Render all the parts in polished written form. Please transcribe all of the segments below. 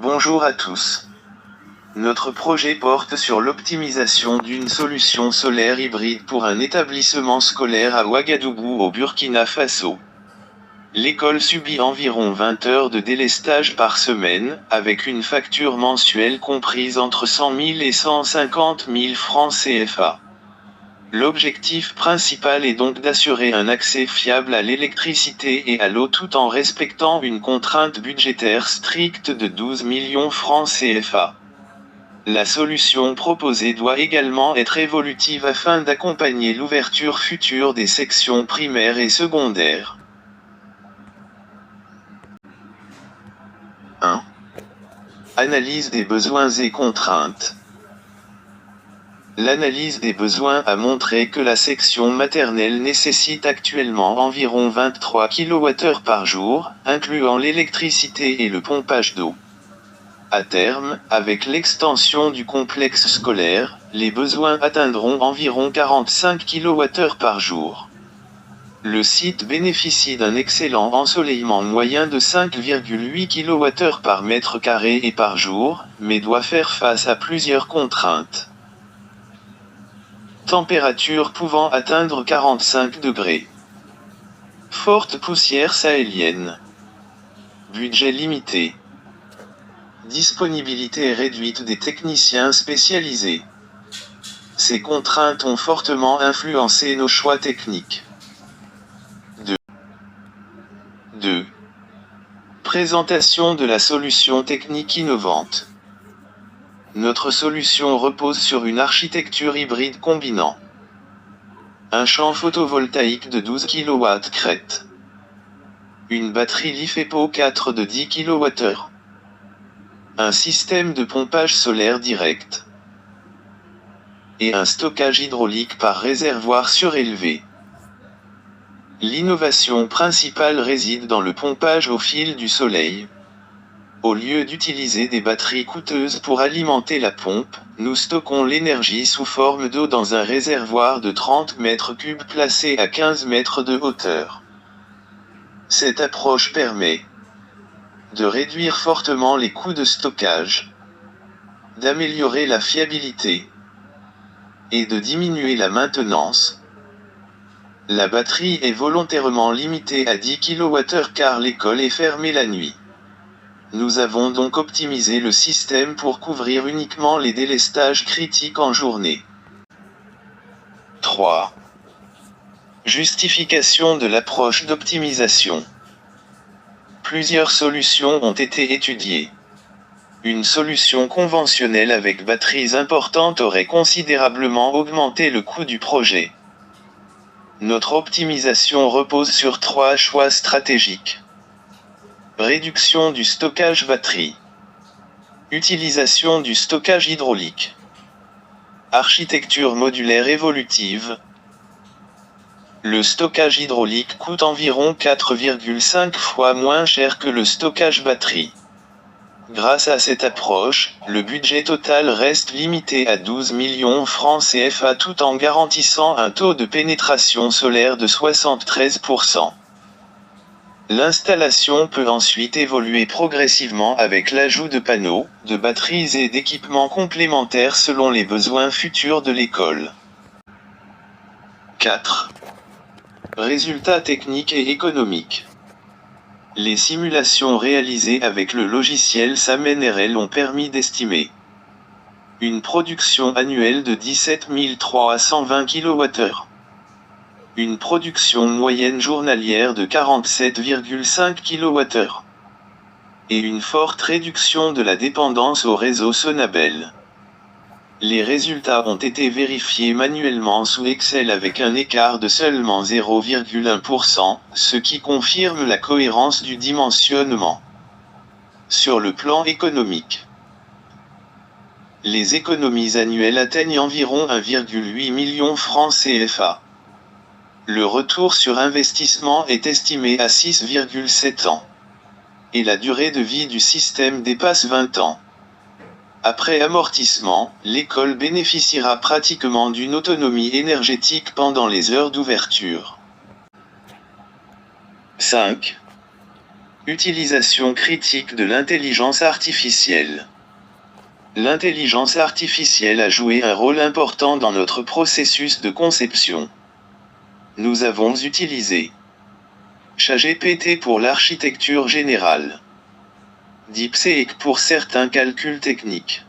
Bonjour à tous. Notre projet porte sur l'optimisation d'une solution solaire hybride pour un établissement scolaire à Ouagadougou au Burkina Faso. L'école subit environ 20 heures de délestage par semaine, avec une facture mensuelle comprise entre 100 000 et 150 000 francs CFA. L'objectif principal est donc d'assurer un accès fiable à l'électricité et à l'eau tout en respectant une contrainte budgétaire stricte de 12 millions francs CFA. La solution proposée doit également être évolutive afin d'accompagner l'ouverture future des sections primaires et secondaires. 1. Analyse des besoins et contraintes. L'analyse des besoins a montré que la section maternelle nécessite actuellement environ 23 kWh par jour, incluant l'électricité et le pompage d'eau. À terme, avec l'extension du complexe scolaire, les besoins atteindront environ 45 kWh par jour. Le site bénéficie d'un excellent ensoleillement moyen de 5,8 kWh par mètre carré et par jour, mais doit faire face à plusieurs contraintes. Température pouvant atteindre 45 degrés. Forte poussière sahélienne. Budget limité. Disponibilité réduite des techniciens spécialisés. Ces contraintes ont fortement influencé nos choix techniques. 2. Présentation de la solution technique innovante. Notre solution repose sur une architecture hybride combinant un champ photovoltaïque de 12 kW crête, une batterie LiFePO 4 de 10 kWh, un système de pompage solaire direct et un stockage hydraulique par réservoir surélevé. L'innovation principale réside dans le pompage au fil du soleil. Au lieu d'utiliser des batteries coûteuses pour alimenter la pompe, nous stockons l'énergie sous forme d'eau dans un réservoir de 30 mètres cubes placé à 15 mètres de hauteur. Cette approche permet de réduire fortement les coûts de stockage, d'améliorer la fiabilité et de diminuer la maintenance. La batterie est volontairement limitée à 10 kWh car l'école est fermée la nuit. Nous avons donc optimisé le système pour couvrir uniquement les délestages critiques en journée. 3. Justification de l'approche d'optimisation. Plusieurs solutions ont été étudiées. Une solution conventionnelle avec batteries importantes aurait considérablement augmenté le coût du projet. Notre optimisation repose sur 3 choix stratégiques. Réduction du stockage batterie. Utilisation du stockage hydraulique. Architecture modulaire évolutive. Le stockage hydraulique coûte environ 4,5 fois moins cher que le stockage batterie. Grâce à cette approche, le budget total reste limité à 12 millions francs CFA tout en garantissant un taux de pénétration solaire de 73%. L'installation peut ensuite évoluer progressivement avec l'ajout de panneaux, de batteries et d'équipements complémentaires selon les besoins futurs de l'école. 4. Résultats techniques et économiques. Les simulations réalisées avec le logiciel SAM-NRL ont permis d'estimer une production annuelle de 17 320 kWh. Une production moyenne journalière de 47,5 kWh. Et une forte réduction de la dépendance au réseau Sonabel. Les résultats ont été vérifiés manuellement sous Excel avec un écart de seulement 0,1%, ce qui confirme la cohérence du dimensionnement. Sur le plan économique, les économies annuelles atteignent environ 1,8 million francs CFA. Le retour sur investissement est estimé à 6,7 ans. Et la durée de vie du système dépasse 20 ans. Après amortissement, l'école bénéficiera pratiquement d'une autonomie énergétique pendant les heures d'ouverture. 5. Utilisation critique de l'intelligence artificielle. L'intelligence artificielle a joué un rôle important dans notre processus de conception. Nous avons utilisé ChatGPT pour l'architecture générale, DeepSeek pour certains calculs techniques,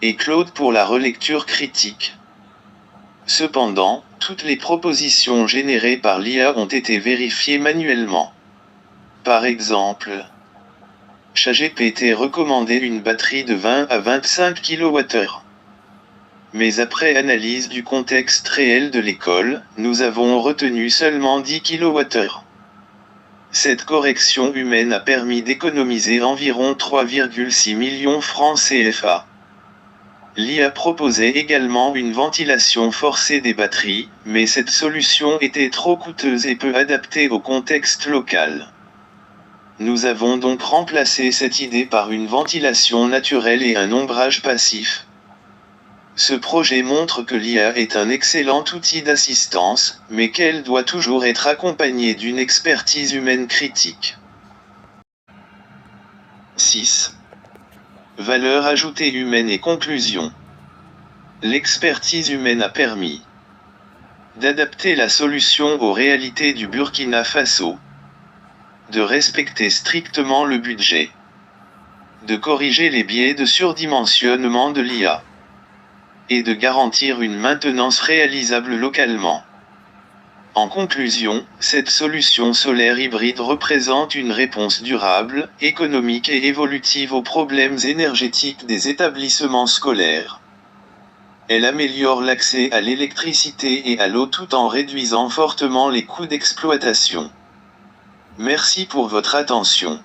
et Claude pour la relecture critique. Cependant, toutes les propositions générées par l'IA ont été vérifiées manuellement. Par exemple, ChatGPT recommandait une batterie de 20 à 25 kWh. Mais après analyse du contexte réel de l'école, nous avons retenu seulement 10 kWh. Cette correction humaine a permis d'économiser environ 3,6 millions francs CFA. L'IA proposait également une ventilation forcée des batteries, mais cette solution était trop coûteuse et peu adaptée au contexte local. Nous avons donc remplacé cette idée par une ventilation naturelle et un ombrage passif. Ce projet montre que l'IA est un excellent outil d'assistance, mais qu'elle doit toujours être accompagnée d'une expertise humaine critique. 6. Valeur ajoutée humaine et conclusion. L'expertise humaine a permis d'adapter la solution aux réalités du Burkina Faso, de respecter strictement le budget, de corriger les biais de surdimensionnement de l'IA, et de garantir une maintenance réalisable localement. En conclusion, cette solution solaire hybride représente une réponse durable, économique et évolutive aux problèmes énergétiques des établissements scolaires. Elle améliore l'accès à l'électricité et à l'eau tout en réduisant fortement les coûts d'exploitation. Merci pour votre attention.